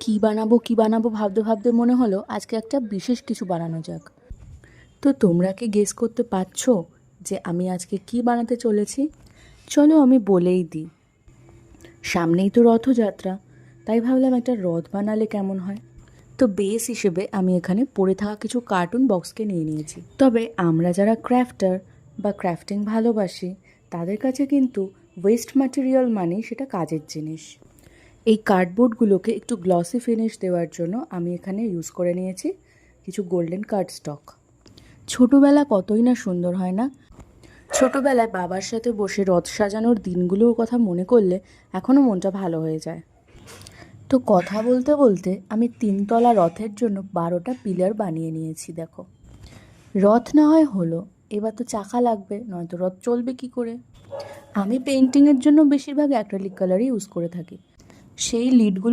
কী বানাবো ভাবতে ভাবতে মনে হলো আজকে একটা বিশেষ কিছু বানানো যাক। তো তোমরা কি গেস করতে পারছো যে আমি আজকে কি বানাতে চলেছি? চলো আমি বলেই দিই। সামনেই তো রথযাত্রা, তাই ভাবলাম একটা রথ বানালে কেমন হয়। তো বেস হিসেবে আমি এখানে পড়ে থাকা কিছু কার্টুন বক্সকে নিয়ে নিয়েছি। তবে আমরা যারা ক্রাফটার বা ক্রাফটিং ভালোবাসি তাদের কাছে কিন্তু ওয়েস্ট ম্যাটেরিয়াল মানেই সেটা কাজের জিনিস। এই কার্ডবোর্ডগুলোকে একটু গ্লসি ফিনিশ দেওয়ার জন্য আমি এখানে ইউজ করে নিয়েছি কিছু গোল্ডেন কার্ড স্টক। ছোটোবেলা কতই না সুন্দর হয় না? ছোটোবেলায় বাবার সাথে বসে রথ সাজানোর দিনগুলোর কথা মনে করলে এখনও মনটা ভালো হয়ে যায়। তো কথা বলতে বলতে আমি 3 তলা রথের জন্য 12টা পিলার বানিয়ে নিয়েছি। দেখো, রথ না হয় হলো, এবার তো চাকা লাগবে, নয়তো রথ চলবে কি করে। আমি পেন্টিংয়ের জন্য বেশিরভাগ অ্যাক্রিলিক কালারই ইউজ করে থাকি। সেই লিডগুলো